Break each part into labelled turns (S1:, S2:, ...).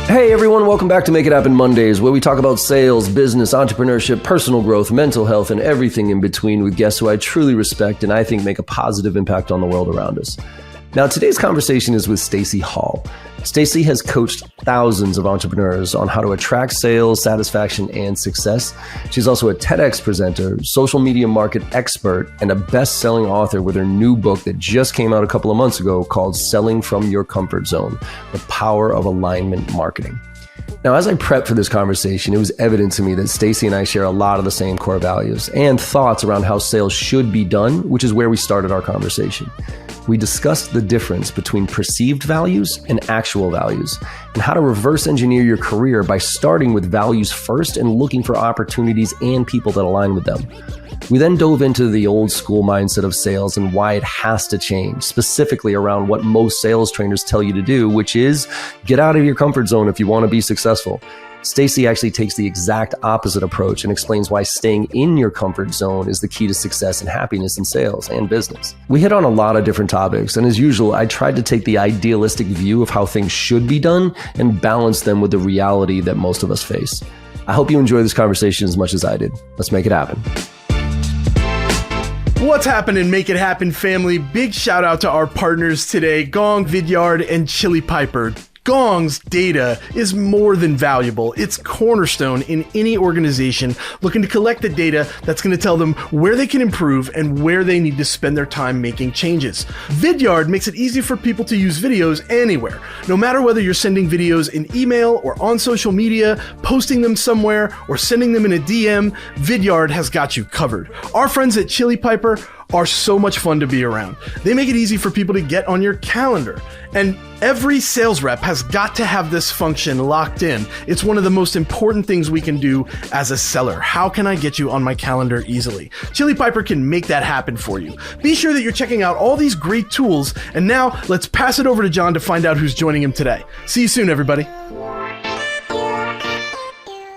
S1: Hey everyone, welcome back to Make It Happen Mondays, where we talk about sales, business, entrepreneurship, personal growth, mental health, and everything in between with guests who I truly respect and I think make a positive impact on the world around us. Now, today's conversation is with Stacey Hall. Stacey has coached thousands of entrepreneurs on how to attract sales, satisfaction, and success. She's also a TEDx presenter, social media market expert, and a best-selling author with her new book that just came out a couple of months ago called Selling from Your Comfort Zone: The Power of Alignment Marketing. Now, as I prepped for this conversation, it was evident to me that Stacey and I share a lot of the same core values and thoughts around how sales should be done, which is where we started our conversation. We discussed the difference between perceived values and actual values, and how to reverse engineer your career by starting with values first and looking for opportunities and people that align with them. We then dove into the old school mindset of sales and why it has to change, specifically around what most sales trainers tell you to do, which is get out of your comfort zone if you want to be successful. Stacey actually takes the exact opposite approach and explains why staying in your comfort zone is the key to success and happiness in sales and business. We hit on a lot of different topics, and as usual, I tried to take the idealistic view of how things should be done and balance them with the reality that most of us face. I hope you enjoy this conversation as much as I did. Let's make it happen.
S2: What's happening, Make It Happen family? Big shout out to our partners today, Gong, Vidyard, and Chili Piper. Gong's data is more than valuable. It's cornerstone in any organization looking to collect the data that's going to tell them where they can improve and where they need to spend their time making changes. Vidyard makes it easy for people to use videos anywhere. No matter whether you're sending videos in email or on social media, posting them somewhere, or sending them in a DM, Vidyard has got you covered. Our friends at Chili Piper are so much fun to be around. They make it easy for people to get on your calendar. And every sales rep has got to have this function locked in. It's one of the most important things we can do as a seller. How can I get you on my calendar easily? Chili Piper can make that happen for you. Be sure that you're checking out all these great tools. And now let's pass it over to John to find out who's joining him today. See you soon, everybody.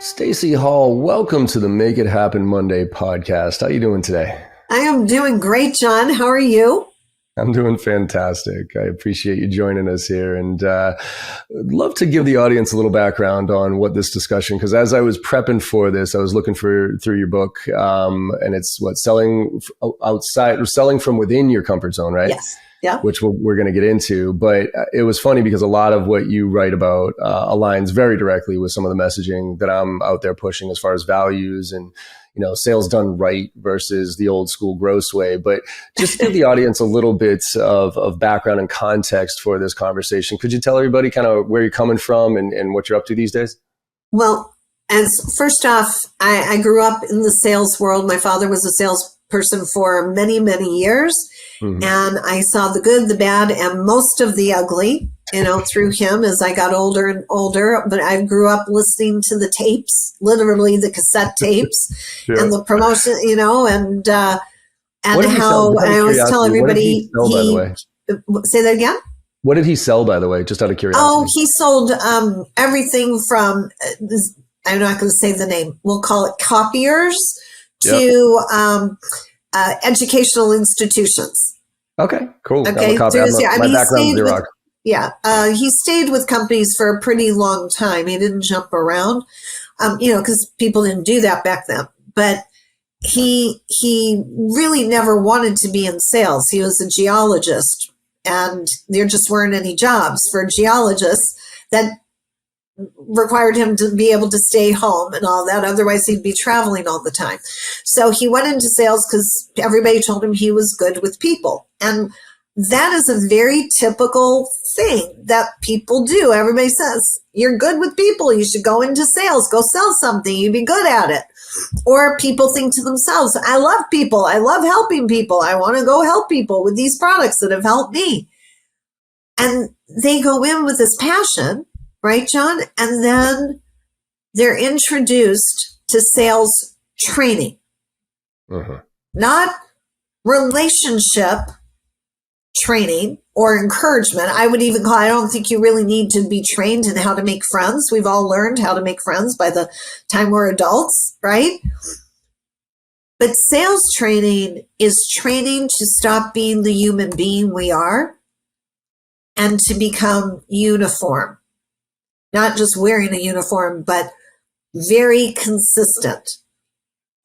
S1: Stacey Hall, welcome to the Make It Happen Monday podcast. How are you doing today?
S3: I am doing great, John. How are you?
S1: I'm doing fantastic. I appreciate you joining us here, and I'd love to give the audience a little background on what this discussion, because as I was prepping for this, I was looking through your book, and it's selling outside or selling from within your comfort zone, right?
S3: Yes. Yeah.
S1: Which we're going to get into. But it was funny because a lot of what you write about aligns very directly with some of the messaging that I'm out there pushing as far as values and sales done right versus the old school gross way. But just to give the audience a little bit of background and context for this conversation, could you tell everybody kind of where you're coming from and what you're up to these days?
S3: Well, as first off, I grew up in the sales world. My father was a salesperson for many, many years. Mm-hmm. And I saw the good, the bad, and most of the ugly, through him as I got older and older. But I grew up listening to the tapes, literally the cassette tapes, yeah. And the promotion, and how I always tell everybody. Say that again?
S1: What did he sell, by the way, just out of curiosity?
S3: Oh, he sold everything from, I'm not going to say the name, we'll call it copiers, to educational institutions.
S1: Okay, cool.
S3: Okay,
S1: my background is Xerox.
S3: He stayed with companies for a pretty long time. He didn't jump around, because people didn't do that back then. But he really never wanted to be in sales. He was a geologist, and there just weren't any jobs for geologists that required him to be able to stay home and all that. Otherwise, he'd be traveling all the time. So he went into sales because everybody told him he was good with people. And that is a very typical thing that people do. Everybody says, you're good with people. You should go into sales. Go sell something. You'd be good at it. Or people think to themselves, I love people. I love helping people. I want to go help people with these products that have helped me. And they go in with this passion. Right, John? And then they're introduced to sales training, not relationship training or encouragement. I would even I don't think you really need to be trained in how to make friends. We've all learned how to make friends by the time we're adults, right? But sales training is training to stop being the human being we are and to become uniform. not just wearing a uniform, but very consistent,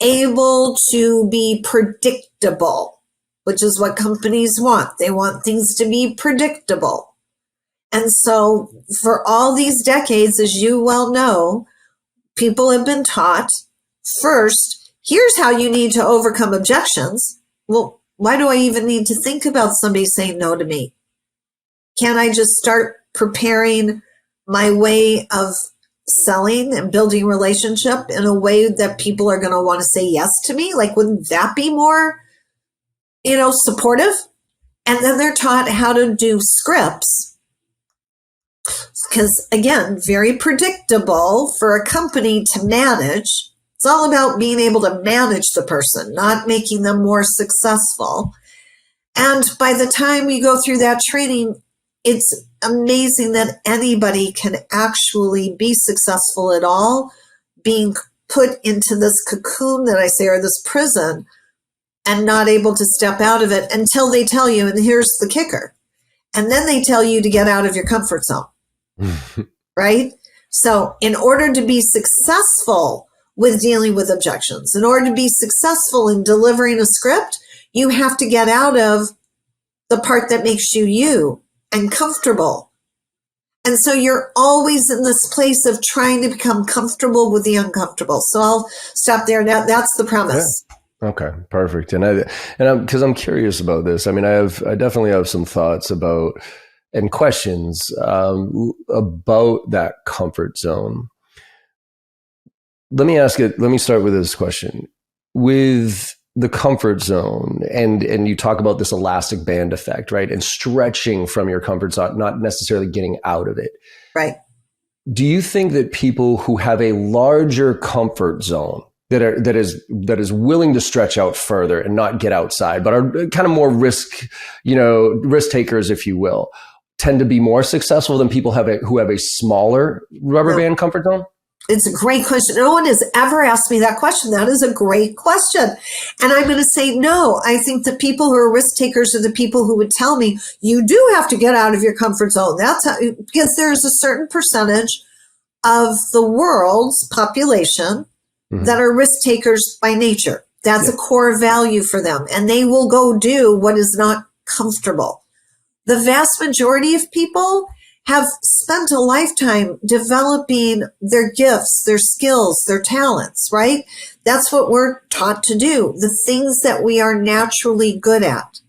S3: able to be predictable, which is what companies want. They want things to be predictable. And so for all these decades, as you well know, people have been taught, first, here's how you need to overcome objections. Well, why do I even need to think about somebody saying no to me? Can't I just start preparing my way of selling and building relationship in a way that people are going to want to say yes to me? Like, wouldn't that be more, supportive? And then they're taught how to do scripts. Because again, very predictable for a company to manage. It's all about being able to manage the person, not making them more successful. And by the time we go through that training, it's amazing that anybody can actually be successful at all, being put into this cocoon that I say, or this prison, and not able to step out of it until they tell you, and here's the kicker. And then they tell you to get out of your comfort zone, right? So in order to be successful with dealing with objections, in order to be successful in delivering a script, you have to get out of the part that makes you and comfortable. And so you're always in this place of trying to become comfortable with the uncomfortable. So I'll stop there. Now that's the premise.
S1: Yeah. Okay, perfect. And because I'm curious about this. I mean, I definitely have some thoughts about and questions about that comfort zone. Let me start with this question. With the comfort zone, and you talk about this elastic band effect, right? And stretching from your comfort zone, not necessarily getting out of it.
S3: Right.
S1: Do you think that people who have a larger comfort zone that is willing to stretch out further and not get outside, but are kind of more risk takers, if you will, tend to be more successful than people who have a smaller rubber band comfort zone?
S3: It's a great question. No one has ever asked me that question. That is a great question. And I'm going to say no. I think the people who are risk takers are the people who would tell me, you do have to get out of your comfort zone. Because there's a certain percentage of the world's population that are risk takers by nature. That's a core value for them. And they will go do what is not comfortable. The vast majority of people have spent a lifetime developing their gifts, their skills, their talents, right? That's what we're taught to do, the things that we are naturally good at.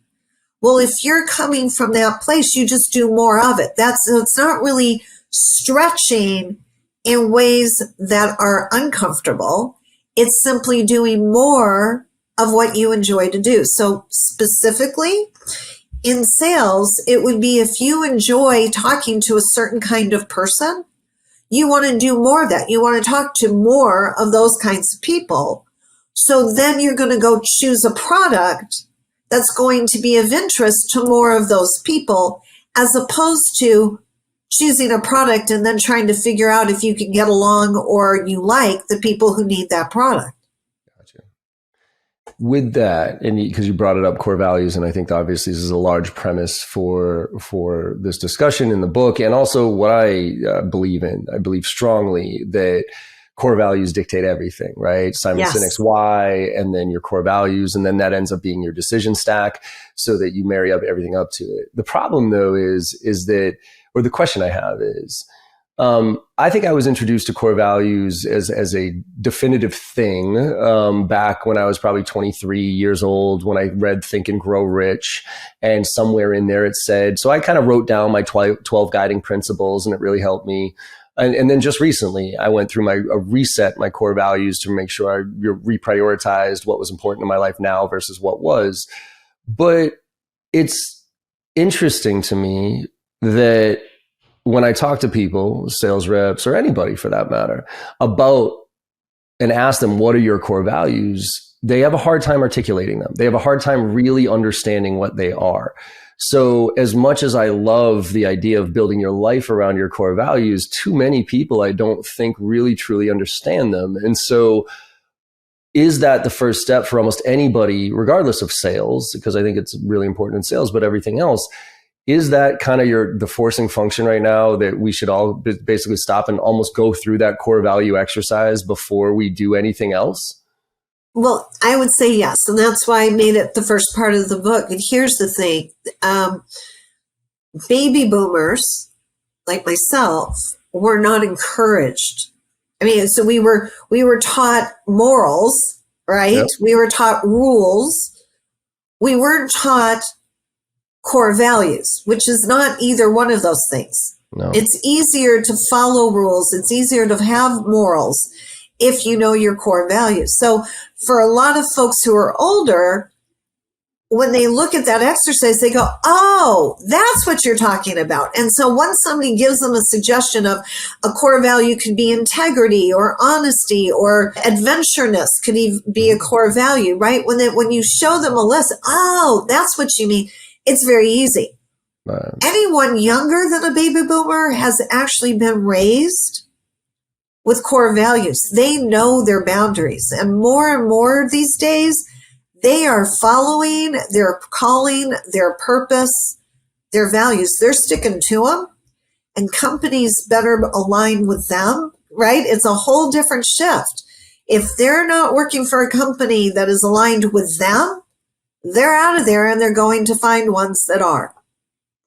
S3: Well, if you're coming from that place, you just do more of it. It's not really stretching in ways that are uncomfortable. It's simply doing more of what you enjoy to do. So specifically, in sales, it would be if you enjoy talking to a certain kind of person, you want to do more of that. You want to talk to more of those kinds of people. So then you're going to go choose a product that's going to be of interest to more of those people, as opposed to choosing a product and then trying to figure out if you can get along or you like the people who need that product.
S1: With that, and because you brought it up, core values, and I think obviously this is a large premise for this discussion in the book, and also what I believe in. I believe strongly that core values dictate everything, right? Simon Sinek's why, and then your core values, and then that ends up being your decision stack, so that you marry up everything up to it. The problem, though, is that, or the question I have is, I think I was introduced to core values as a definitive thing back when I was probably 23 years old, when I read Think and Grow Rich, and somewhere in there it said, so I kind of wrote down my 12 guiding principles, and it really helped me. And then just recently, I went through reset my core values to make sure I reprioritized what was important in my life now versus what was. But it's interesting to me that when I talk to people, sales reps, or anybody for that matter, about and ask them, what are your core values? They have a hard time articulating them. They have a hard time really understanding what they are. So as much as I love the idea of building your life around your core values, too many people, I don't think, really truly understand them. And so is that the first step for almost anybody, regardless of sales? Because I think it's really important in sales, but everything else. Is that kind of the forcing function right now, that we should all basically stop and almost go through that core value exercise before we do anything else?
S3: Well, I would say yes. And that's why I made it the first part of the book. And here's the thing. Baby boomers, like myself, were not encouraged. I mean, so we were taught morals, right?
S1: Yep.
S3: We were taught rules. We weren't taught core values, which is not either one of those things.
S1: No.
S3: It's easier to follow rules. It's easier to have morals if you know your core values. So for a lot of folks who are older, when they look at that exercise, they go, oh, that's what you're talking about. And so once somebody gives them a suggestion of a core value could be integrity or honesty or adventureness could be a core value, right? When you show them a list, oh, that's what you mean. It's very easy. Anyone younger than a baby boomer has actually been raised with core values. They know their boundaries. And more these days, they are following, they're calling their purpose, their values. They're sticking to them, and companies better align with them, right? It's a whole different shift. If they're not working for a company that is aligned with them, they're out of there and they're going to find ones that are.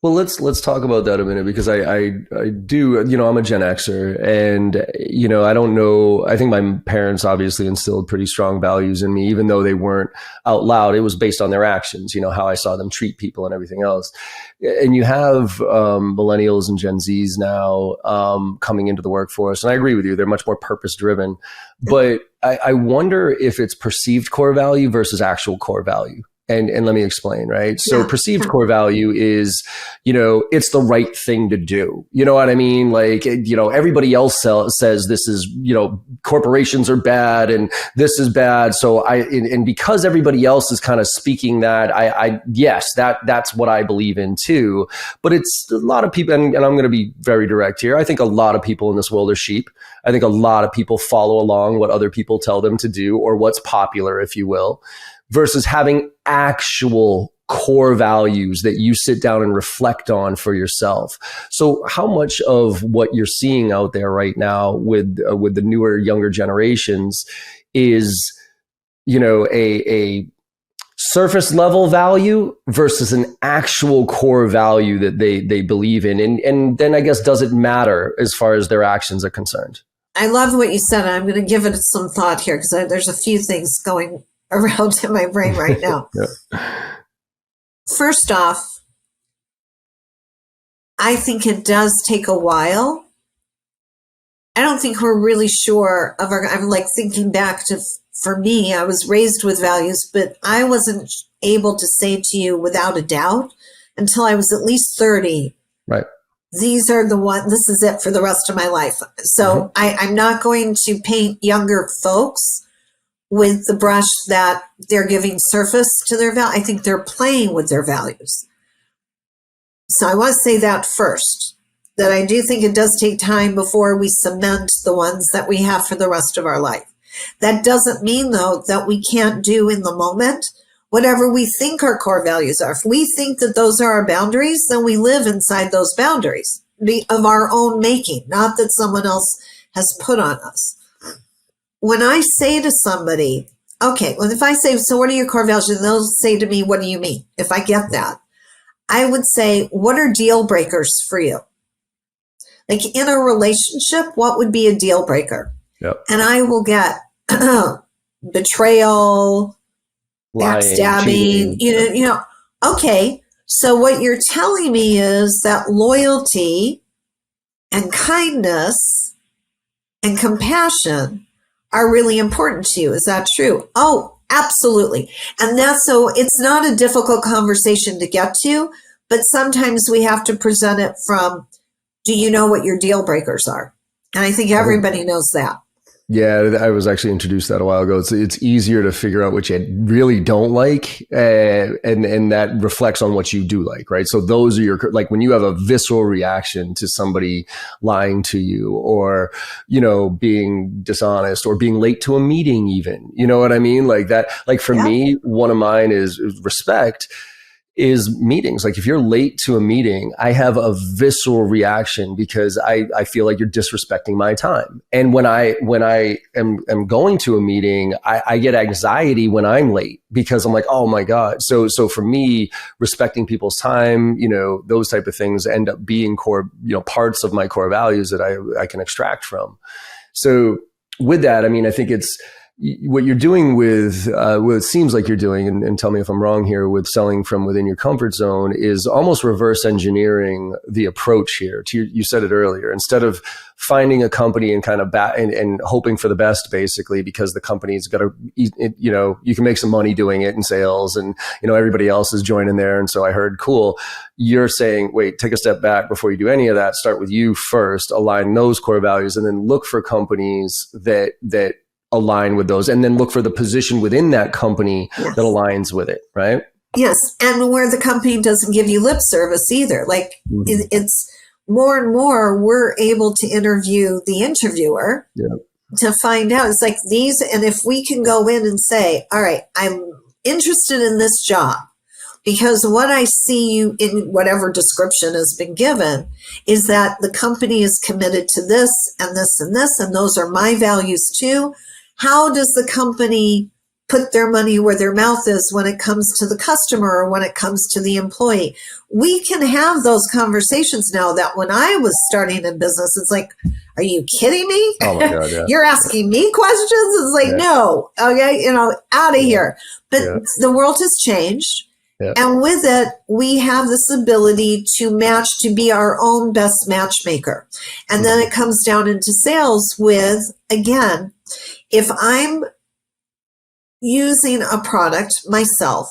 S1: Well, let's talk about that a minute, because I do, I'm a Gen Xer, and, I don't know, I think my parents obviously instilled pretty strong values in me, even though they weren't out loud. It was based on their actions, how I saw them treat people and everything else. And you have millennials and Gen Zs now coming into the workforce. And I agree with you, they're much more purpose driven. But I wonder if it's perceived core value versus actual core value. And let me explain, right? So perceived core value is, it's the right thing to do. You know what I mean? Like, everybody else says this is, corporations are bad and this is bad. So and because everybody else is kind of speaking that, yes, that's what I believe in too. But it's a lot of people, and I'm going to be very direct here. I think a lot of people in this world are sheep. I think a lot of people follow along what other people tell them to do, or what's popular, if you will, versus having actual core values that you sit down and reflect on for yourself. So how much of what you're seeing out there right now with the newer, younger generations is, a surface level value versus an actual core value that they believe in? And then I guess, does it matter as far as their actions are concerned?
S3: I love what you said. I'm going to give it some thought here, because there's a few things going around in my brain right now. First off, I think it does take a while. I don't think we're really sure of I'm like thinking back to, for me, I was raised with values, but I wasn't able to say to you without a doubt until I was at least 30.
S1: Right.
S3: These are the one, this is it for the rest of my life. So I'm not going to paint younger folks with the brush that they're giving surface to their value. I think they're playing with their values. So I want to say that first, that I do think it does take time before we cement the ones that we have for the rest of our life. That doesn't mean, though, that we can't do in the moment whatever we think our core values are. If we think that those are our boundaries, then we live inside those boundaries of our own making, not that someone else has put on us. When I say to somebody, okay, well, if I say, so what are your core values? And they'll say to me, what do you mean? If I get that, I would say, what are deal breakers for you? Like in a relationship, what would be a deal breaker?
S1: Yep.
S3: And I will get betrayal,
S1: lying,
S3: backstabbing,
S1: cheating.
S3: Okay. So what you're telling me is that loyalty and kindness and compassion are really important to you. Is that true? Oh, absolutely. And so it's not a difficult conversation to get to, but sometimes we have to present it from, do you know what your deal breakers are? And I think everybody knows that.
S1: Yeah, I was actually introduced that a while ago. It's easier to figure out what you really don't like, and that reflects on what you do like, right? So those are your, like when you have a visceral reaction to somebody lying to you, or, being dishonest, or being late to a meeting even, you know what I mean? Like that, like for me, one of mine is respect. is meetings. Like if you're late to a meeting, I have a visceral reaction because I feel like you're disrespecting my time. And when I am going to a meeting, I get anxiety when I'm late because I'm like, oh my God. So for me, respecting people's time, those type of things end up being core, parts of my core values that I can extract from. So with that, I mean, I think it's what you're doing with what it seems like you're doing, and tell me if I'm wrong here, with selling from within your comfort zone is almost reverse engineering the approach here. You said it earlier. Instead of finding a company and kind of and hoping for the best, basically, because the company's got to, you can make some money doing it in sales, and everybody else is joining there. And so I heard, cool. You're saying, wait, take a step back before you do any of that. Start with you first, align those core values, and then look for companies that align with those, and then look for the position within that company that aligns with it, right?
S3: Yes. And where the company doesn't give you lip service either. Like it's more and more we're able to interview the interviewer to find out. It's like these, and if we can go in and say, all right, I'm interested in this job because what I see you in whatever description has been given is that the company is committed to this and this and this, and those are my values too. How does the company put their money where their mouth is when it comes to the customer or when it comes to the employee? We can have those conversations now that when I was starting in business, it's like, are you kidding me?
S1: Oh my God, yeah.
S3: You're asking me questions? It's like, no, okay, out of here. But the world has changed. Yeah. And with it, we have this ability to match, to be our own best matchmaker. And then it comes down into sales with, again, if I'm using a product myself,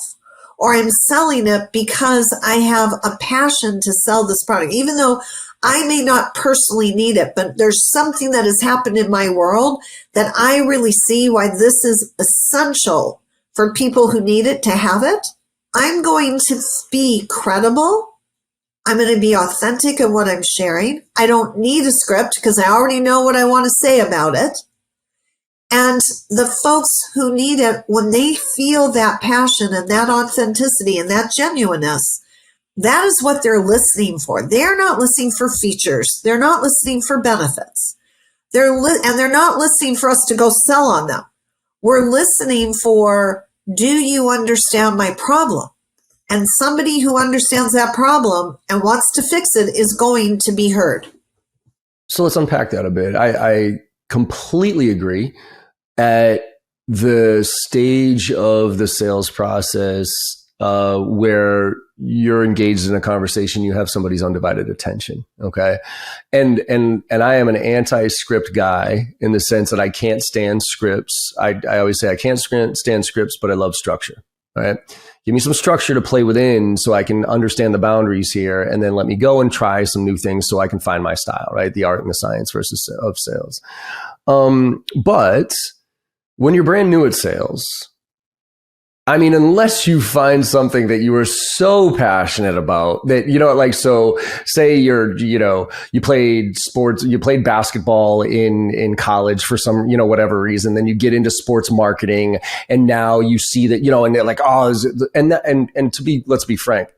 S3: or I'm selling it because I have a passion to sell this product, even though I may not personally need it, but there's something that has happened in my world that I really see why this is essential for people who need it to have it. I'm going to be credible. I'm going to be authentic in what I'm sharing. I don't need a script because I already know what I want to say about it. And the folks who need it, when they feel that passion and that authenticity and that genuineness, that is what they're listening for. They're not listening for features. They're not listening for benefits. And they're not listening for us to go sell on them. We're listening for, do you understand my problem? And somebody who understands that problem and wants to fix it is going to be heard.
S1: So let's unpack that a bit. I completely agree. At the stage of the sales process where you're engaged in a conversation, you have somebody's undivided attention. Okay. And I am an anti-script guy in the sense that I can't stand scripts. I always say I can't stand scripts, but I love structure. Right. Give me some structure to play within so I can understand the boundaries here, and then let me go and try some new things so I can find my style, right? The art and the science of sales. But when you're brand new at sales, I mean, unless you find something that you are so passionate about that, so say you played sports, you played basketball in college for some, whatever reason, then you get into sports marketing and now you see that, and they're like, oh, let's be frank,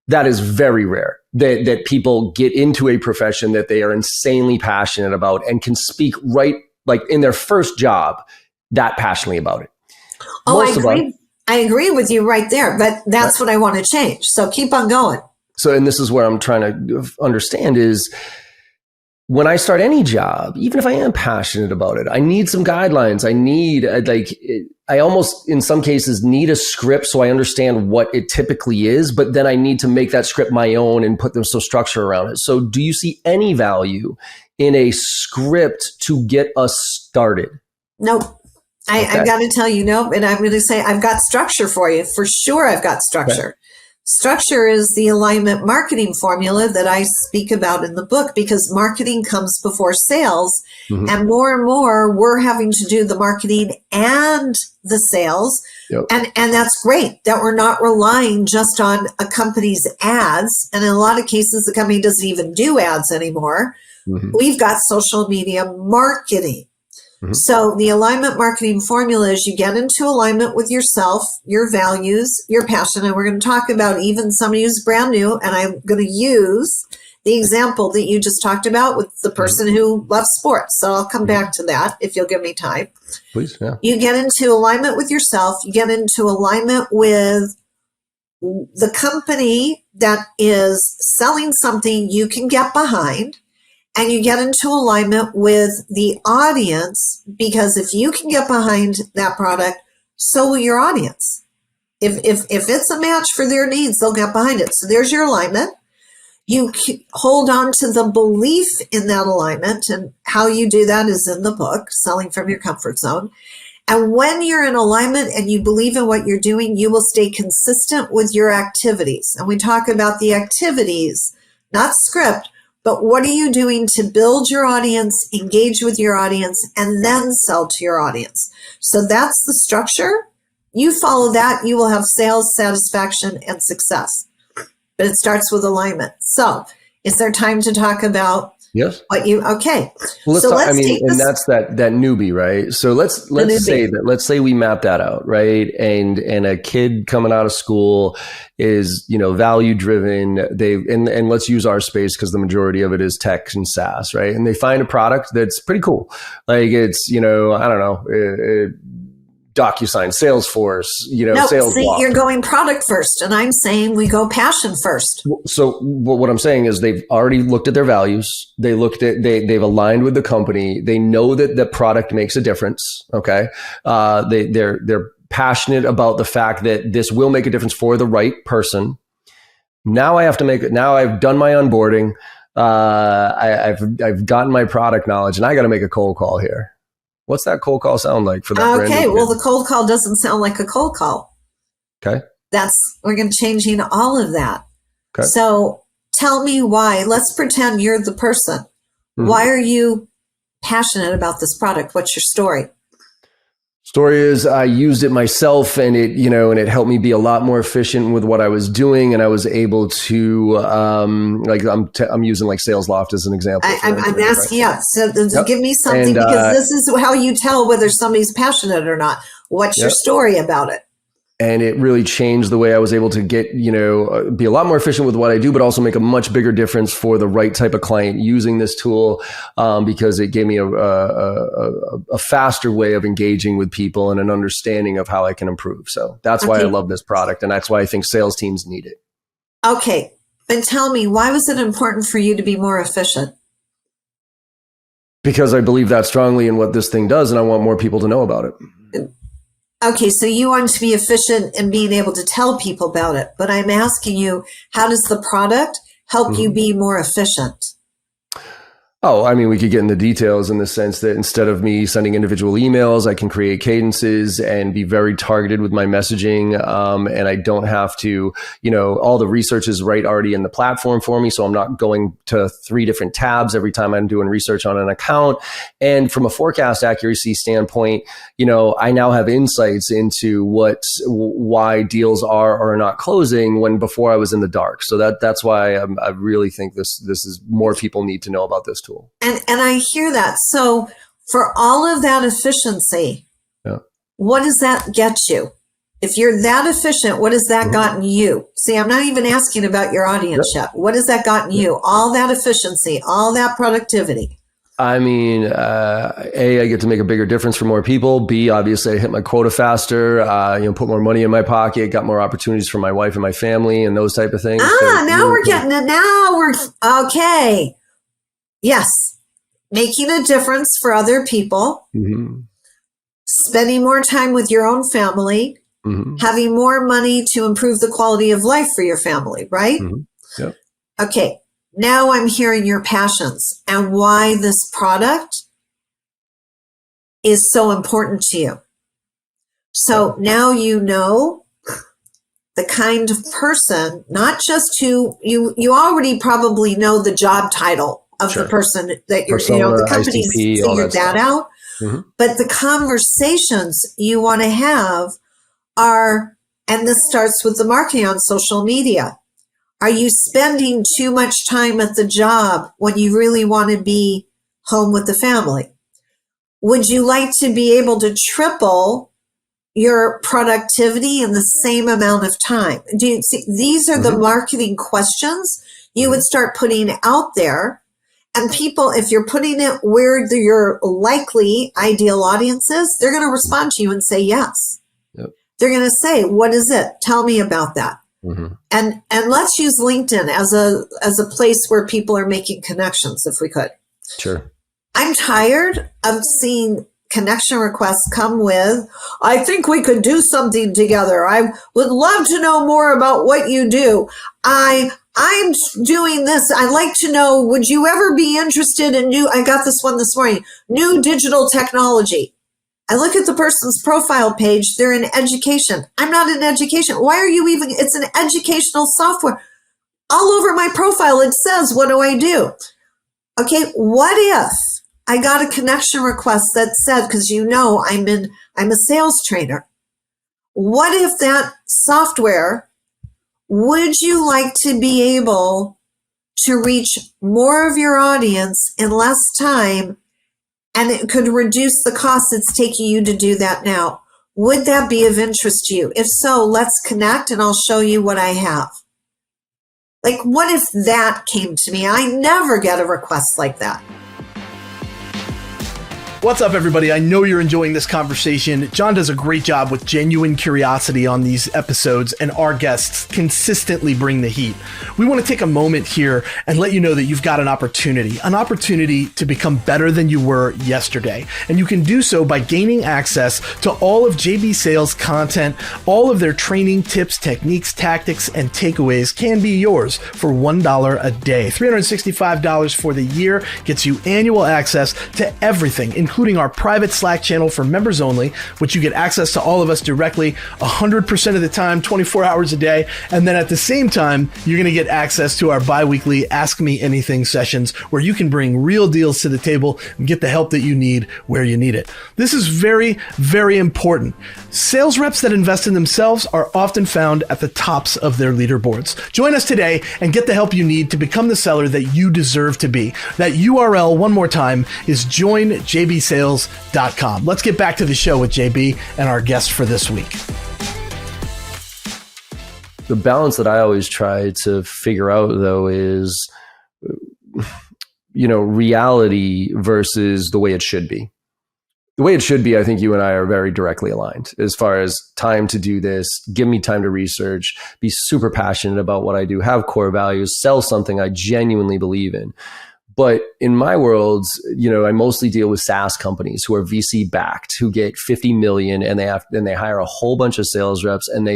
S1: that is very rare that people get into a profession that they are insanely passionate about and can speak right, like in their first job, that passionately about it.
S3: Oh, I agree. I agree with you right there, but that's what I want to change. So keep on going.
S1: So, and this is where I'm trying to understand is when I start any job, even if I am passionate about it, I need some guidelines. I almost in some cases need a script so I understand what it typically is, but then I need to make that script my own and put some structure around it. So do you see any value in a script to get us started?
S3: Nope. I've got to tell you, no, and I'm going to say I've got structure for you. For sure, I've got structure. Okay. Structure is the alignment marketing formula that I speak about in the book, because marketing comes before sales. Mm-hmm. And more, we're having to do the marketing and the sales. Yep. And that's great that we're not relying just on a company's ads. And in a lot of cases, the company doesn't even do ads anymore. Mm-hmm. We've got social media marketing. So the alignment marketing formula is you get into alignment with yourself, your values, your passion. And we're going to talk about even somebody who's brand new. And I'm going to use the example that you just talked about with the person who loves sports. So I'll come back to that if you'll give me time.
S1: Please, yeah.
S3: You get into alignment with yourself. You get into alignment with the company that is selling something you can get behind. And you get into alignment with the audience, because if you can get behind that product, so will your audience. If it's a match for their needs, they'll get behind it. So there's your alignment. You hold on to the belief in that alignment, and how you do that is in the book, Selling from Your Comfort Zone. And when you're in alignment and you believe in what you're doing, you will stay consistent with your activities. And we talk about the activities, not script, but what are you doing to build your audience, engage with your audience, and then sell to your audience? So that's the structure. You follow that, you will have sales, satisfaction, and success. But it starts with alignment. So is there time to talk about what you, okay.
S1: Well,
S3: so
S1: let's talk, and that's that newbie, right? So let's say we map that out, right? And a kid coming out of school is, value driven. And let's use our space because the majority of it is tech and SaaS, right? And they find a product that's pretty cool. Like it's, I don't know, DocuSign, Salesforce, sales.
S3: See, you're going product first, and I'm saying we go passion first.
S1: So what I'm saying is they've already looked at their values. They've aligned with the company. They know that the product makes a difference. Okay. They're passionate about the fact that this will make a difference for the right person. Now I've done my onboarding. I've gotten my product knowledge, and I got to make a cold call here. What's that cold call sound like for that?
S3: Okay, well, the cold call doesn't sound like a cold call.
S1: Okay.
S3: We're going to changing all of that.
S1: Okay.
S3: So tell me why. Let's pretend you're the person. Mm-hmm. Why are you passionate about this product? What's your story?
S1: Story is I used it myself, and it helped me be a lot more efficient with what I was doing, and I was able to I'm using like Sales Loft as an example.
S3: I'm asking, right? So give me something, because this is how you tell whether somebody's passionate or not. What's your story about it?
S1: And it really changed the way I was able to get, be a lot more efficient with what I do, but also make a much bigger difference for the right type of client using this tool, because it gave me a faster way of engaging with people and an understanding of how I can improve. So that's why I love this product. And that's why I think sales teams need it.
S3: Okay. But tell me, why was it important for you to be more efficient?
S1: Because I believe that strongly in what this thing does, and I want more people to know about it.
S3: Okay, so you want to be efficient in being able to tell people about it, but I'm asking you, how does the product help you be more efficient?
S1: Oh, I mean, we could get into details in the sense that instead of me sending individual emails, I can create cadences and be very targeted with my messaging. And I don't have to, all the research is right already in the platform for me. So I'm not going to 3 different tabs every time I'm doing research on an account. And from a forecast accuracy standpoint, I now have insights into why deals are or are not closing when before I was in the dark. So that's why I really think this is more people need to know about this tool.
S3: And I hear that. So for all of that efficiency, what does that get you? If you're that efficient, what has that gotten you? See, I'm not even asking about your audience yet. What has that gotten you? All that efficiency, all that productivity.
S1: I mean, A, I get to make a bigger difference for more people. B, obviously I hit my quota faster, put more money in my pocket, got more opportunities for my wife and my family and those type of things.
S3: Now we're getting it. Now we're okay. Yes. Making a difference for other people, spending more time with your own family, having more money to improve the quality of life for your family, right?
S1: Yep.
S3: Okay. Now I'm hearing your passions and why this product is so important to you. So now you know the kind of person, not just who you already probably know the job title of the person that you're,
S1: Persona,
S3: the company's
S1: ICP,
S3: figured that out. But the conversations you want to have are, and this starts with the marketing on social media. Are you spending too much time at the job when you really want to be home with the family? Would you like to be able to triple your productivity in the same amount of time? Do you see, these are the marketing questions you would start putting out there. And people, if you're putting it where your likely ideal audience is, they're going to respond to you and say yes.
S1: Yep.
S3: They're going to say, what is it? Tell me about that. And let's use LinkedIn as a place where people are making connections, if we could.
S1: Sure.
S3: I'm tired of seeing connection requests come with, I think we could do something together. I would love to know more about what you do. I'm doing this. I'd like to know, would you ever be interested in I got this one this morning, new digital technology. I look at the person's profile page. They're in education. I'm not in education. Why are you even, it's an educational software. All over my profile, it says, what do I do? Okay, what if I got a connection request that said, because I'm a sales trainer. What if that software, would you like to be able to reach more of your audience in less time, and it could reduce the cost it's taking you to do that now? Would that be of interest to you? If so, let's connect and I'll show you what I have. Like, what if that came to me? I never get a request like that.
S2: What's up, everybody? I know you're enjoying this conversation. John does a great job with genuine curiosity on these episodes, and our guests consistently bring the heat. We want to take a moment here and let you know that you've got an opportunity to become better than you were yesterday. And you can do so by gaining access to all of JB Sales content. All of their training, tips, techniques, tactics, and takeaways can be yours for $1 a day. $365 for the year gets you annual access to everything, including our private Slack channel for members only, which you get access to all of us directly 100% of the time, 24 hours a day. And then at the same time, you're going to get access to our bi-weekly Ask Me Anything sessions, where you can bring real deals to the table and get the help that you need where you need it. This is very, very important. Sales reps that invest in themselves are often found at the tops of their leaderboards. Join us today and get the help you need to become the seller that you deserve to be. That URL, one more time, is joinjbsales.com. Let's get back to the show with JB and our guest for this week.
S1: The balance that I always try to figure out, though, is, reality versus the way it should be. The way it should be, I think you and I are very directly aligned as far as time to do this, give me time to research, be super passionate about what I do, have core values, sell something I genuinely believe in. But in my world, I mostly deal with SaaS companies who are VC backed, who get 50 million and they hire a whole bunch of sales reps, and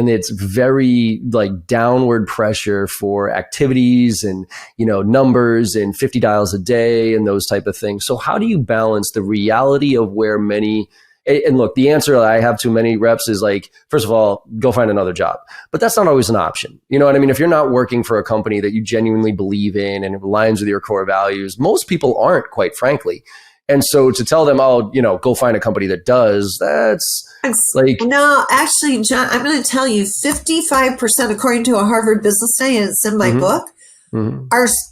S1: it's very like downward pressure for activities and, numbers and 50 dials a day and those type of things. So how do you balance the reality of where many, and look, the answer I have to many reps is like, first of all, go find another job. But that's not always an option. You know what I mean? If you're not working for a company that you genuinely believe in and it aligns with your core values, most people aren't, quite frankly. And so to tell them, go find a company that does, that's like...
S3: No, actually, John, I'm going to tell you, 55%, according to a Harvard Business Study, and it's in my book,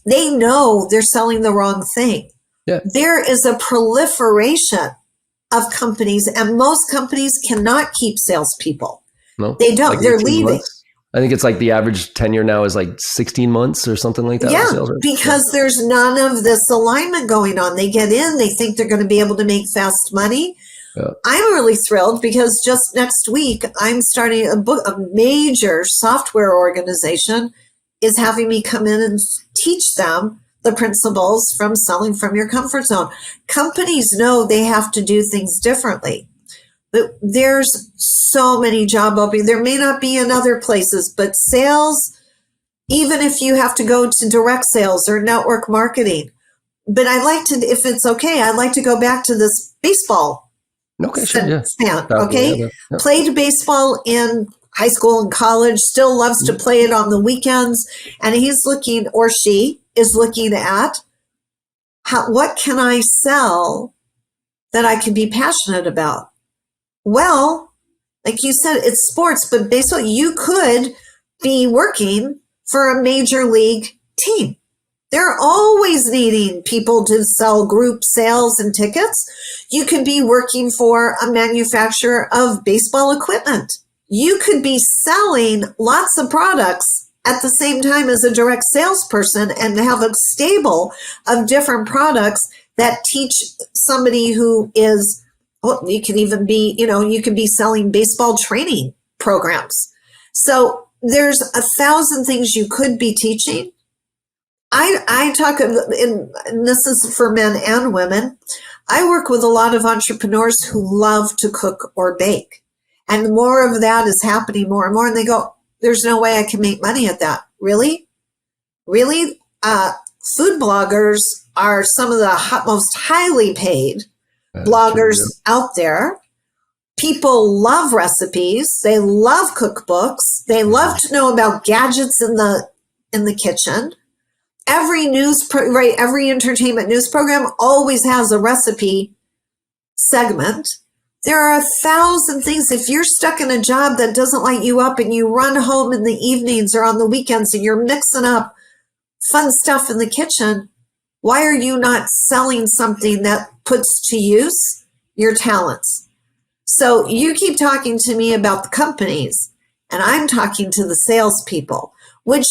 S3: they know they're selling the wrong thing.
S1: Yeah.
S3: There is a proliferation of companies, and most companies cannot keep salespeople.
S1: No,
S3: they don't.
S1: Like
S3: they're leaving.
S1: Months. I think it's like the average tenure now is like 16 months or something like that.
S3: Yeah, because there's none of this alignment going on. They get in, they think they're going to be able to make fast money. Yeah. I'm really thrilled because just next week, I'm starting a major software organization is having me come in and teach them the principles from selling from your comfort zone. Companies know they have to do things differently. But there's so many job openings. There may not be in other places, but sales, even if you have to go to direct sales or network marketing. But I like to, if it's okay, I'd like to go back to this baseball span. Okay. Yeah. Played baseball in high school and college, still loves to play it on the weekends. And he's looking, or she is looking at what can I sell that I can be passionate about? Well, like you said, it's sports, but basically you could be working for a major league team. They're always needing people to sell group sales and tickets. You could be working for a manufacturer of baseball equipment. You could be selling lots of products at the same time as a direct salesperson and have a stable of different products that teach somebody who is, well, you could even be, you could be selling baseball training programs. So there's 1,000 things you could be teaching. I talk, and this is for men and women. I work with a lot of entrepreneurs who love to cook or bake. And more of that is happening more and more. And they go, there's no way I can make money at that. Really? Really? Food bloggers are some of the most highly paid bloggers out there. People love recipes. They love cookbooks. They love to know about gadgets in the kitchen. Every every entertainment news program always has a recipe segment. There are 1,000 things. If you're stuck in a job that doesn't light you up and you run home in the evenings or on the weekends and you're mixing up fun stuff in the kitchen, why are you not selling something that puts to use your talents? So you keep talking to me about the companies, and I'm talking to the salespeople, which,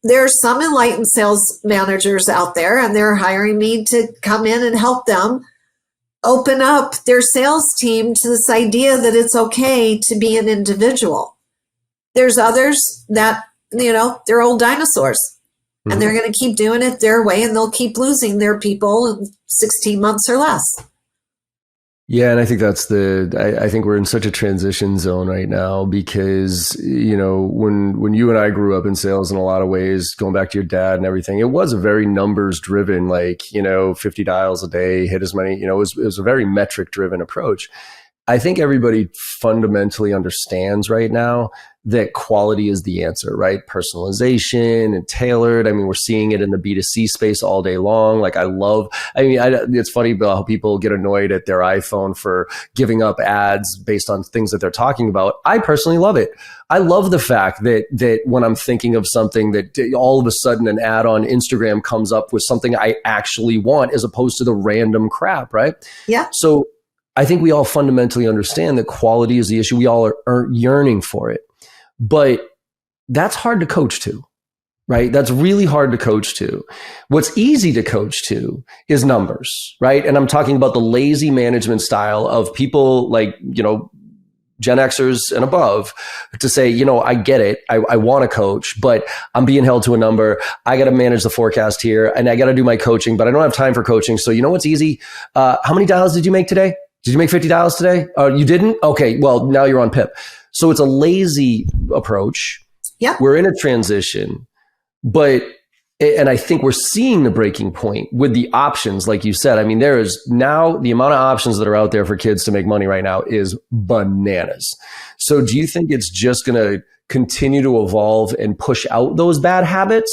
S3: there are some enlightened sales managers out there, and they're hiring me to come in and help them open up their sales team to this idea that it's okay to be an individual. There's others that, they're old dinosaurs, and they're going to keep doing it their way, and they'll keep losing their people in 16 months or less.
S1: Yeah, and I think I think we're in such a transition zone right now because, when you and I grew up in sales in a lot of ways, going back to your dad and everything, it was a very numbers driven, 50 dials a day, hit as many, it was a very metric driven approach. I think everybody fundamentally understands right now that quality is the answer, right? Personalization and tailored. I mean, we're seeing it in the B2C space all day long. It's funny about how people get annoyed at their iPhone for giving up ads based on things that they're talking about. I personally love it. I love the fact that when I'm thinking of something that all of a sudden an ad on Instagram comes up with something I actually want as opposed to the random crap, right?
S3: Yeah.
S1: So I think we all fundamentally understand that quality is the issue. We all are yearning for it. But that's hard to coach to, right? That's really hard to coach to. What's easy to coach to is numbers, right? And I'm talking about the lazy management style of people like, Gen Xers and above to say, I get it. I want to coach, but I'm being held to a number. I got to manage the forecast here and I got to do my coaching, but I don't have time for coaching. So what's easy? How many dials did you make today? Did you make 50 dials today? You didn't? Okay. Well, now you're on PIP. So it's a lazy approach.
S3: Yeah.
S1: We're in a transition, and I think we're seeing the breaking point with the options. Like you said, I mean, there is now the amount of options that are out there for kids to make money right now is bananas. So do you think it's just going to continue to evolve and push out those bad habits?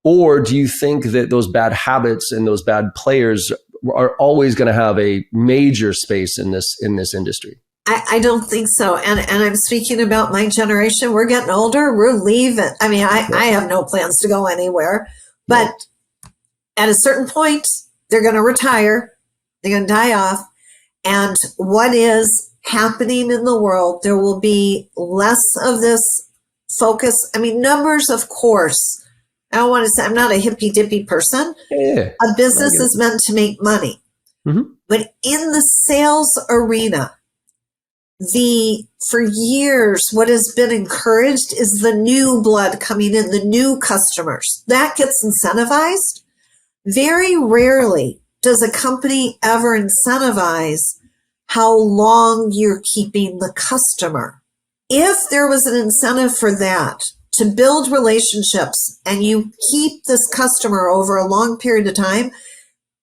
S1: Or do you think that those bad habits and those bad players are always going to have a major space in this industry?
S3: I don't think so. And I'm speaking about my generation. We're getting older. We're leaving. I mean, I have no plans to go anywhere. But at a certain point, they're going to retire. They're going to die off. And what is happening in the world, there will be less of this focus. I mean, numbers, of course. I don't want to say I'm not a hippy dippy person.
S1: Yeah.
S3: A business is meant to make money. Mm-hmm. But in the sales arena, for years, what has been encouraged is the new blood coming in, the new customers. That gets incentivized. Very rarely does a company ever incentivize how long you're keeping the customer. If there was an incentive for that, to build relationships and you keep this customer over a long period of time,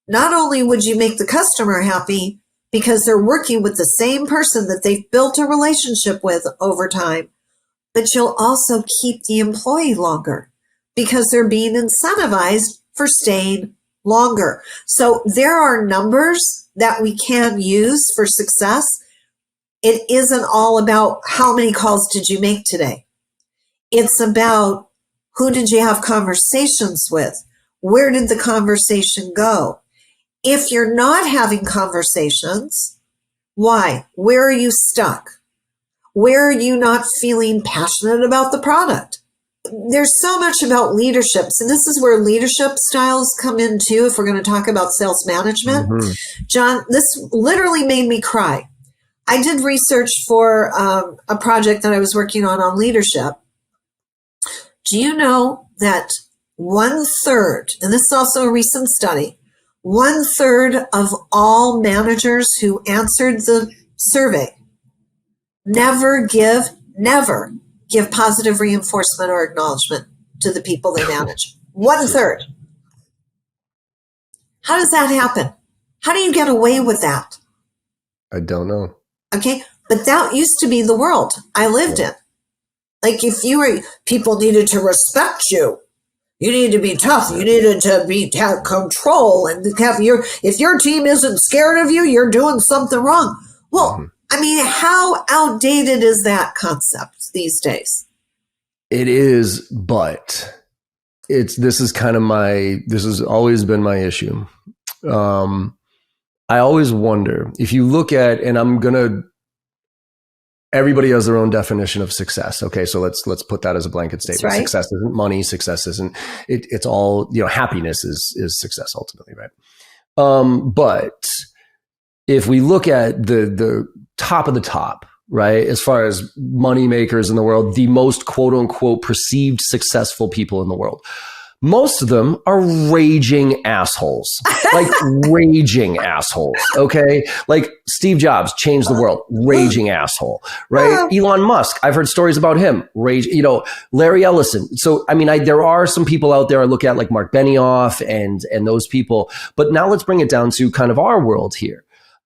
S3: not only would you make the customer happy, because they're working with the same person that they've built a relationship with over time, but you'll also keep the employee longer because they're being incentivized for staying longer. So there are numbers that we can use for success. It isn't all about how many calls did you make today. It's about Who did you have conversations with? Where did the conversation go? If you're not having conversations, why? Where are you stuck? Where are you not feeling passionate about the product? There's so much about leaderships, and this is where leadership styles come in too, if we're going to talk about sales management. Mm-hmm. John, this literally made me cry. I did research for a project that I was working on leadership. Do you know that 1/3, and this is also a recent study, 1/3 of all managers who answered the survey never give positive reinforcement or acknowledgement to the people they manage. 1/3. How does that happen? How do you get away with that?
S1: I don't know.
S3: Okay, but that used to be the world I lived in. Like if you were, people needed to respect you. You needed to be tough. You needed to have control and have if your team isn't scared of you, you're doing something wrong. Well, I mean, how outdated is that concept these days?
S1: It is, but this has always been my issue. I always wonder if you look at, and everybody has their own definition of success. Okay, so let's put that as a blanket statement. Right. Success isn't money. Success isn't. It's all, happiness is success ultimately, right? But if we look at the top of the top, right, as far as money makers in the world, the most quote unquote perceived successful people in the world, most of them are raging assholes, like raging assholes. Okay. Like Steve Jobs changed the world, raging asshole, right? Elon Musk, I've heard stories about him, Larry Ellison. So, I mean, there are some people out there I look at like Mark Benioff and those people, but now let's bring it down to kind of our world here.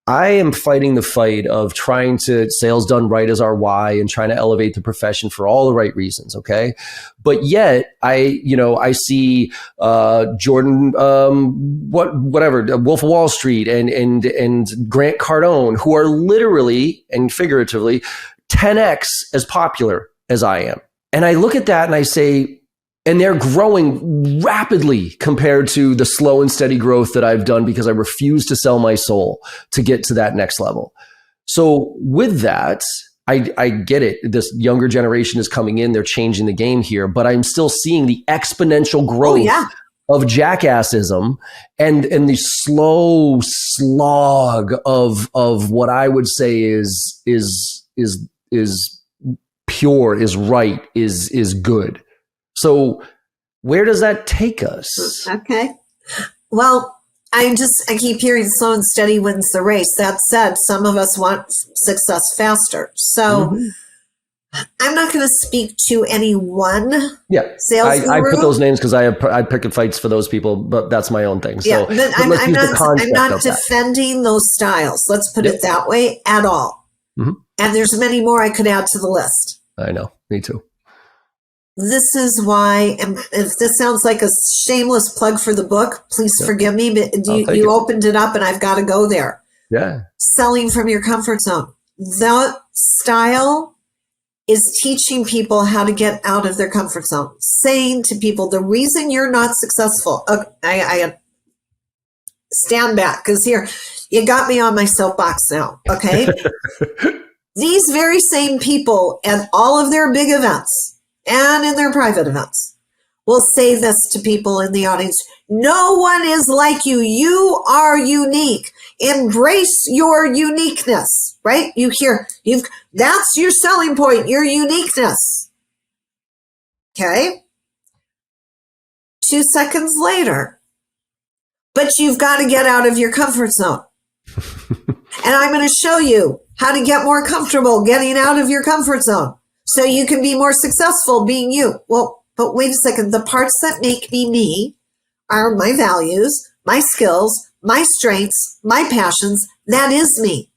S1: I am fighting the fight of trying to sales done right as our why and trying to elevate the profession for all the right reasons. Okay. But yet I see, Jordan, Wolf of Wall Street and Grant Cardone, who are literally and figuratively 10x as popular as I am. And I look at that and I say, and they're growing rapidly compared to the slow and steady growth that I've done because I refuse to sell my soul to get to that next level. So with that, I get it. This younger generation is coming in. They're changing the game here, but I'm still seeing the exponential growth of jackassism and the slow slog of what I would say is pure, is right, is good. So where does that take us? Okay.
S3: Well, I keep hearing slow and steady wins the race. That said, some of us want success faster. So I'm not going to speak to any one sales guru.
S1: I put those names because I pick fights for those people, but that's my own thing. So,
S3: but I'm not defending those styles. Let's put it that way at all. Mm-hmm. And there's many more I could add to the list.
S1: I know. Me too.
S3: This is why, and if this sounds like a shameless plug for the book, please forgive me, but you opened it up and I've got to go there.
S1: Yeah.
S3: Selling from your comfort zone. That style is teaching people how to get out of their comfort zone. Saying to people, the reason you're not successful, I stand back because here, you got me on my soapbox now, okay? These very same people at all of their big events, and in their private events, will say this to people in the audience. No one is like you. You are unique. Embrace your uniqueness, right? That's your selling point, your uniqueness. Okay. 2 seconds later, but you've got to get out of your comfort zone. And I'm going to show you how to get more comfortable getting out of your comfort zone. So you can be more successful being you. Well, but wait a second. The parts that make me me are my values, my skills, my strengths, my passions. That is me.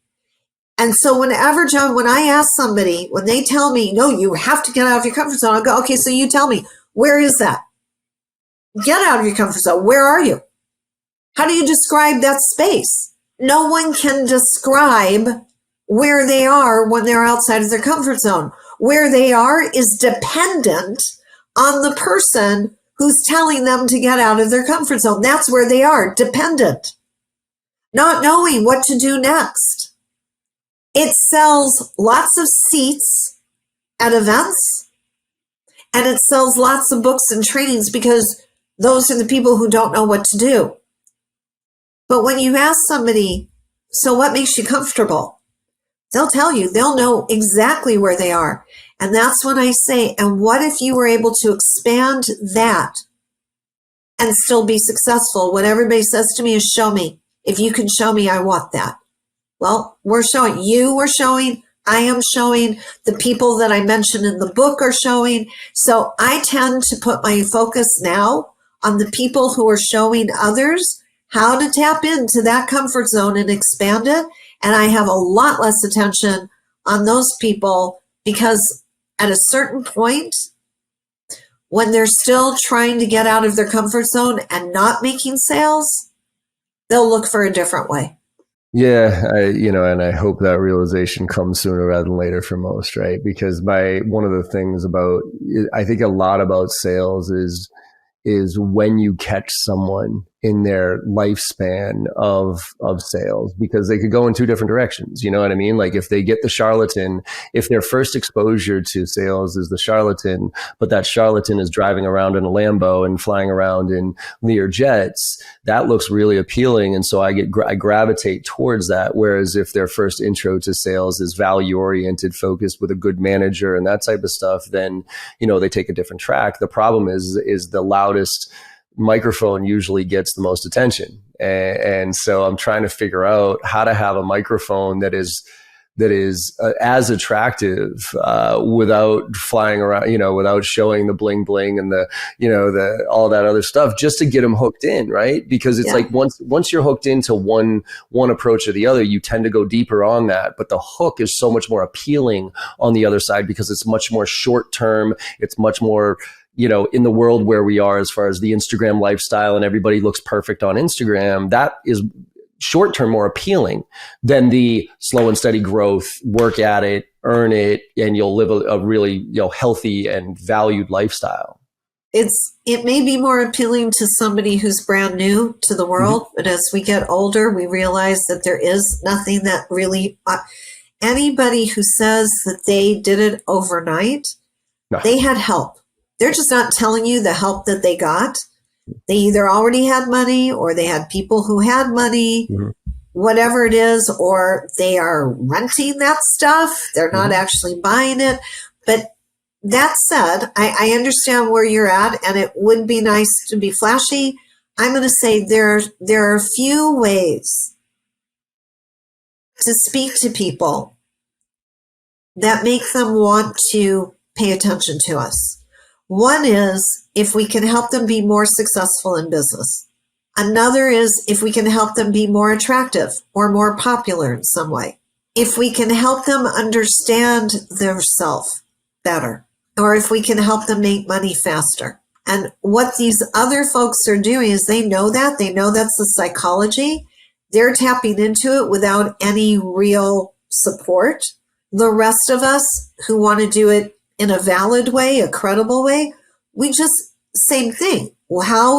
S3: And so whenever, John, when I ask somebody, when they tell me, no, you have to get out of your comfort zone, I'll go, okay, so you tell me, where is that? Get out of your comfort zone. Where are you? How do you describe that space? No one can describe where they are when they're outside of their comfort zone. Where they are is dependent on the person who's telling them to get out of their comfort zone. That's where they are, dependent, not knowing what to do next. It sells lots of seats at events, and it sells lots of books and trainings because those are the people who don't know what to do. But when you ask somebody, so what makes you comfortable? They'll tell you, they'll know exactly where they are. And that's when I say, and what if you were able to expand that and still be successful? What everybody says to me is, show me. If you can show me, I want that. Well, we're showing, I am showing, the people that I mentioned in the book are showing. So I tend to put my focus now on the people who are showing others how to tap into that comfort zone and expand it. And I have a lot less attention on those people because at a certain point, when they're still trying to get out of their comfort zone and not making sales, they'll look for a different way.
S1: Yeah, and I hope that realization comes sooner rather than later for most, right? Because one of the things I think a lot about sales is when you catch someone in their lifespan of sales, because they could go in two different directions. You know what I mean? Like if they get the charlatan, if their first exposure to sales is the charlatan, but that charlatan is driving around in a Lambo and flying around in Lear jets, that looks really appealing. And so I gravitate towards that. Whereas if their first intro to sales is value oriented, focused with a good manager and that type of stuff, then, they take a different track. The problem is the loudest microphone usually gets the most attention. And so I'm trying to figure out how to have a microphone that is as attractive without flying around, without showing the bling bling and the all that other stuff, just to get them hooked in, right? Because it's like once you're hooked into one approach or the other, you tend to go deeper on that. But the hook is so much more appealing on the other side because it's much more short term. It's much more, in the world where we are as far as the Instagram lifestyle and everybody looks perfect on Instagram, that is short-term more appealing than the slow and steady growth, work at it, earn it, and you'll live a really, healthy and valued lifestyle.
S3: It may be more appealing to somebody who's brand new to the world, but as we get older, we realize that there is nothing that really, anybody who says that they did it overnight, they had help. They're just not telling you the help that they got. They either already had money or they had people who had money, whatever it is, or they are renting that stuff. They're not actually buying it. But that said, I understand where you're at, and it would be nice to be flashy. I'm going to say there are a few ways to speak to people that make them want to pay attention to us. One is if we can help them be more successful in business. Another is if we can help them be more attractive or more popular in some way. If we can help them understand themselves better, or if we can help them make money faster. And what these other folks are doing is they know that's the psychology. They're tapping into it without any real support. The rest of us who want to do it in a valid way, a credible way, we just, same thing. Well,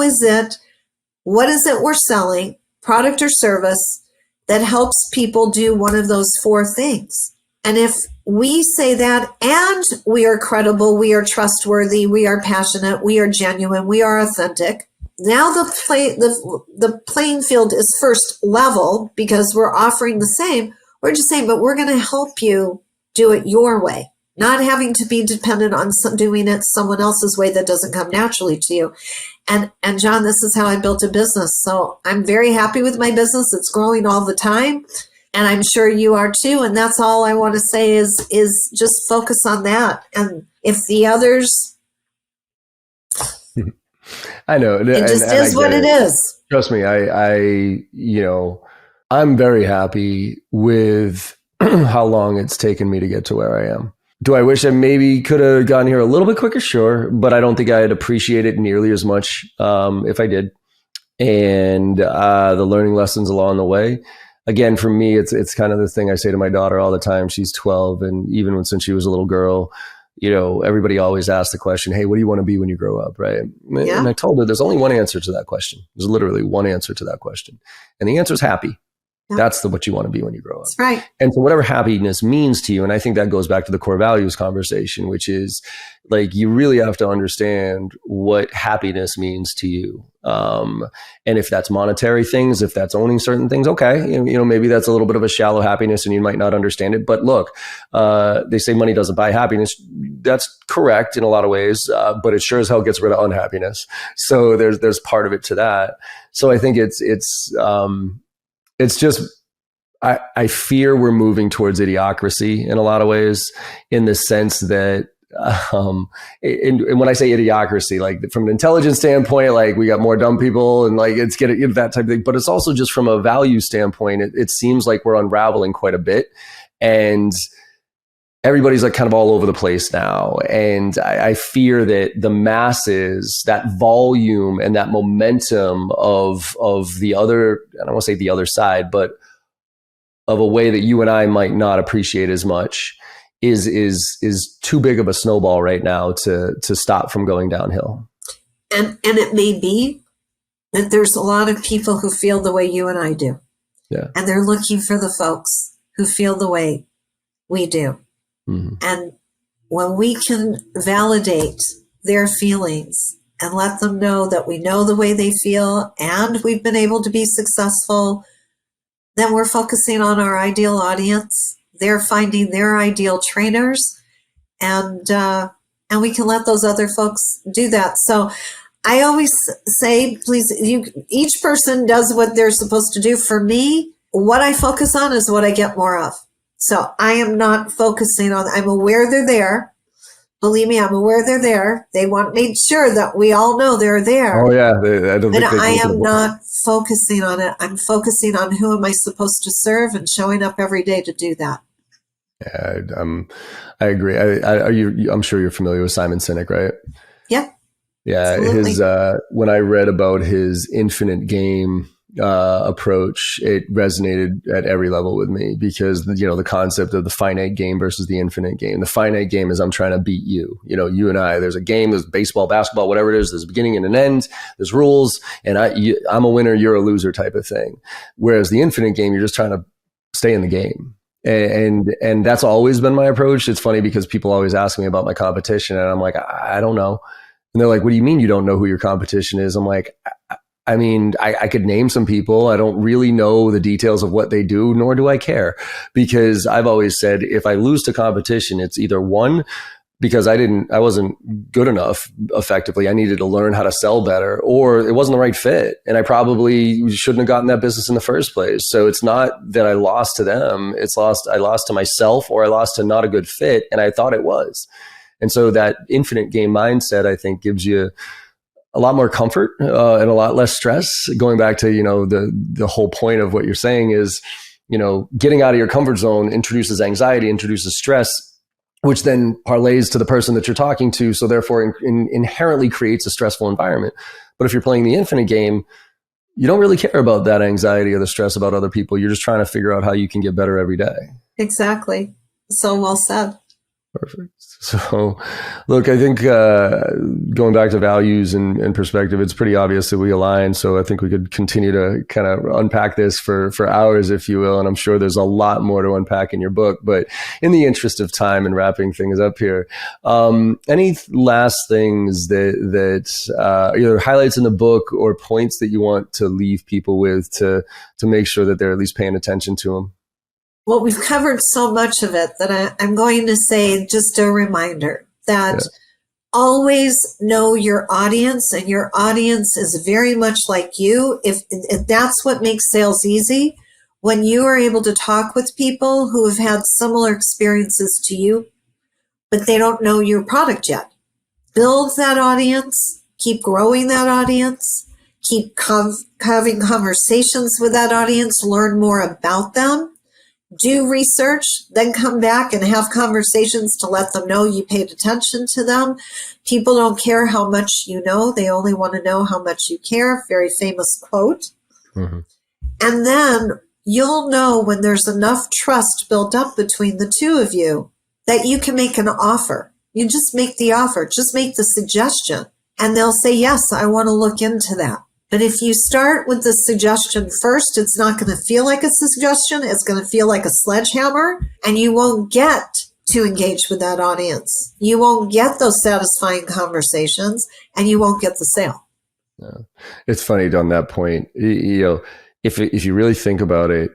S3: what is it we're selling, product or service, that helps people do one of those four things? And if we say that and we are credible, we are trustworthy, we are passionate, we are genuine, we are authentic, now the playing field is first level because we're offering the same. We're just saying, but we're going to help you do it your way. Not having to be dependent on doing it someone else's way that doesn't come naturally to you. And John, this is how I built a business. So I'm very happy with my business. It's growing all the time. And I'm sure you are too. And that's all I want to say is just focus on that. And if the others,
S1: I know.
S3: It just is what it is.
S1: Trust me. I'm very happy with how long it's taken me to get to where I am. Do I wish I maybe could have gotten here a little bit quicker? Sure. But I don't think I'd appreciate it nearly as much if I did. And the learning lessons along the way. Again, for me, it's kind of the thing I say to my daughter all the time. She's 12. And even since she was a little girl, everybody always asks the question, hey, what do you want to be when you grow up? Right.
S3: Yeah.
S1: And I told her there's only one answer to that question. There's literally one answer to that question. And the answer is happy.
S3: Yeah.
S1: That's what you want to be when you grow up.
S3: That's right.
S1: And so whatever happiness means to you, and I think that goes back to the core values conversation, which is like, you really have to understand what happiness means to you. And if that's monetary things, if that's owning certain things, okay, maybe that's a little bit of a shallow happiness and you might not understand it. But look, they say money doesn't buy happiness. That's correct in a lot of ways, but it sure as hell gets rid of unhappiness. So there's part of it to that. So I think it's just, I fear we're moving towards idiocracy in a lot of ways, in the sense that, and when I say idiocracy, like from an intelligence standpoint, like we got more dumb people and like it's getting that type of thing, but it's also just from a value standpoint, it seems like we're unraveling quite a bit, and everybody's like kind of all over the place now. And I fear that the masses, that volume and that momentum of the other, I don't want to say the other side, but of a way that you and I might not appreciate as much, is too big of a snowball right now to stop from going downhill.
S3: And it may be that there's a lot of people who feel the way you and I do.
S1: Yeah.
S3: And they're looking for the folks who feel the way we do.
S1: Mm-hmm.
S3: And when we can validate their feelings and let them know that we know the way they feel and we've been able to be successful, then we're focusing on our ideal audience. They're finding their ideal trainers, and we can let those other folks do that. So I always say, please, each person does what they're supposed to do. For me, what I focus on is what I get more of. So I am not focusing on, I'm aware they're there. Believe me, I'm aware they're there. They want made sure that we all know they're there.
S1: Oh yeah, I
S3: am not focusing on it. I'm focusing on who am I supposed to serve and showing up every day to do that.
S1: Yeah, I agree. I'm sure you're familiar with Simon Sinek, right?
S3: Yeah.
S1: Yeah,
S3: absolutely.
S1: his when I read about his infinite game approach, it resonated at every level with me, because the concept of the finite game versus the infinite game. The finite game is I'm trying to beat you. You and I. There's a game. There's baseball, basketball, whatever it is. There's a beginning and an end. There's rules, and I'm a winner. You're a loser, type of thing. Whereas the infinite game, you're just trying to stay in the game. And that's always been my approach. It's funny because people always ask me about my competition, and I'm like, I don't know. And they're like, what do you mean you don't know who your competition is? I'm like, I mean, I could name some people. I don't really know the details of what they do, nor do I care, because I've always said if I lose to competition, it's either one, because I wasn't good enough effectively. I needed to learn how to sell better, or it wasn't the right fit. And I probably shouldn't have gotten that business in the first place. So it's not that I lost to them. I lost to myself, or I lost to not a good fit. And I thought it was. And so that infinite game mindset, I think, gives you a lot more comfort and a lot less stress. Going back to, the whole point of what you're saying is, getting out of your comfort zone introduces anxiety, introduces stress, which then parlays to the person that you're talking to. So therefore inherently creates a stressful environment. But if you're playing the infinite game, you don't really care about that anxiety or the stress about other people. You're just trying to figure out how you can get better every day.
S3: Exactly. So well said.
S1: Perfect. So, look, I think going back to values and perspective, it's pretty obvious that we align. So I think we could continue to kind of unpack this for hours, if you will. And I'm sure there's a lot more to unpack in your book. But in the interest of time and wrapping things up here, any last things that either highlights in the book or points that you want to leave people with to make sure that they're at least paying attention to them?
S3: Well, we've covered so much of it that I'm going to say just a reminder that always know your audience, and your audience is very much like you. If that's what makes sales easy, when you are able to talk with people who have had similar experiences to you, but they don't know your product yet. Build that audience, keep growing that audience, keep having conversations with that audience, learn more about them. Do research, then come back and have conversations to let them know you paid attention to them. People don't care how much you know. They only want to know how much you care. Very famous quote. Mm-hmm. And then you'll know when there's enough trust built up between the two of you that you can make an offer. You just make the offer, just make the suggestion, and they'll say, yes, I want to look into that. But if you start with the suggestion first, it's not going to feel like a suggestion. It's going to feel like a sledgehammer, and you won't get to engage with that audience. You won't get those satisfying conversations, and you won't get the sale.
S1: Yeah. It's funny on that point. If you really think about it,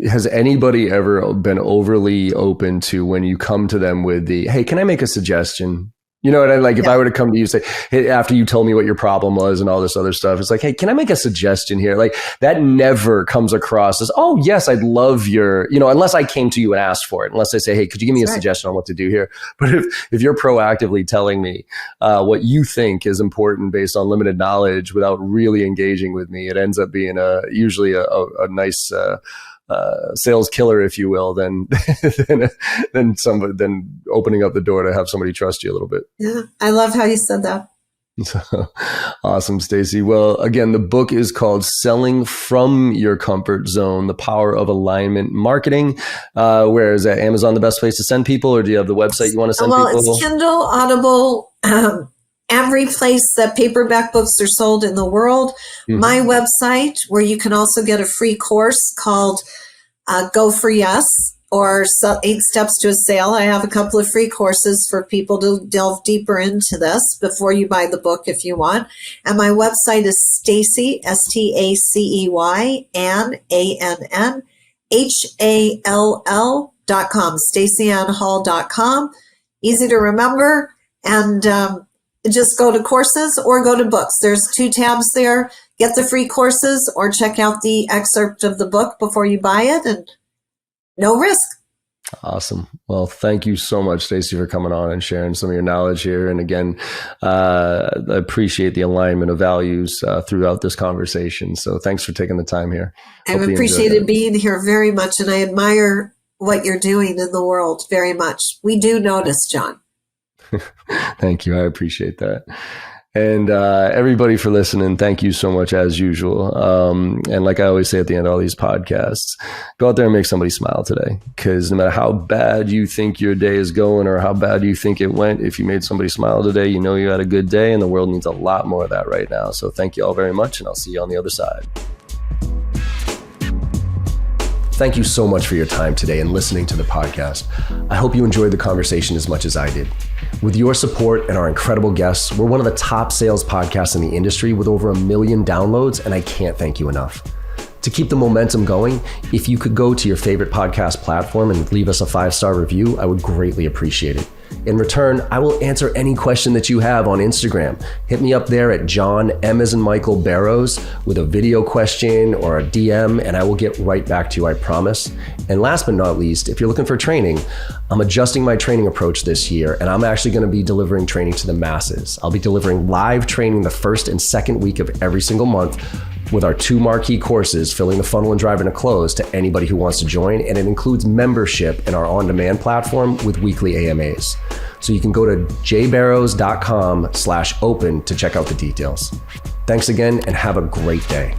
S1: has anybody ever been overly open to when you come to them with the, hey, can I make a suggestion? You know what I like? If I were to come to you, say, hey, after you told me what your problem was and all this other stuff, it's like, hey, can I make a suggestion here? Like that never comes across as, oh yes, I'd love your, unless I came to you and asked for it, unless I say, hey, could you give me a suggestion on what to do here? But if you're proactively telling me what you think is important based on limited knowledge without really engaging with me, it ends up being usually a nice, sales killer, if you will, then opening up the door to have somebody trust you a little bit.
S3: Yeah, I love how you said that.
S1: Awesome, Stacey. Well, again, the book is called Selling from Your Comfort Zone, The Power of Alignment Marketing. Where is that? Amazon the best place to send people, or do you have the website you want to send people?
S3: Well, it's Kindle, Audible, every place that paperback books are sold in the world. Mm-hmm. My website, where you can also get a free course called Go for Yes, or 8 Steps to a Sale. I have a couple of free courses for people to delve deeper into this before you buy the book if you want. And my website is Stacey, STACEY, ANNHALL.com, StaceyAnnHall.com. Easy to remember. And just go to courses or go to books. There's 2 tabs there. Get the free courses or check out the excerpt of the book before you buy it, and no risk.
S1: Awesome. Well, thank you so much, Stacey, for coming on and sharing some of your knowledge here. And again, I appreciate the alignment of values throughout this conversation. So thanks for taking the time here.
S3: I've appreciated being here very much, and I admire what you're doing in the world very much. We do notice, John.
S1: Thank you. I appreciate that. And everybody for listening, thank you so much as usual. And like I always say at the end of all these podcasts, go out there and make somebody smile today. Because no matter how bad you think your day is going or how bad you think it went, if you made somebody smile today, you know you had a good day, and the world needs a lot more of that right now. So thank you all very much, and I'll see you on the other side. Thank you so much for your time today and listening to the podcast. I hope you enjoyed the conversation as much as I did. With your support and our incredible guests, we're one of the top sales podcasts in the industry with over 1 million downloads, and I can't thank you enough. To keep the momentum going, if you could go to your favorite podcast platform and leave us a 5-star review, I would greatly appreciate it. In return, I will answer any question that you have on Instagram. Hit me up there at John M as in Michael Barrows with a video question or a DM, and I will get right back to you, I promise. And last but not least, if you're looking for training, I'm adjusting my training approach this year, and I'm actually going to be delivering training to the masses. I'll be delivering live training the first and second week of every single month with our 2 marquee courses, Filling the Funnel and Driving to Close, to anybody who wants to join. And it includes membership in our on-demand platform with weekly AMAs. So you can go to jbarrows.com/open to check out the details. Thanks again, and have a great day.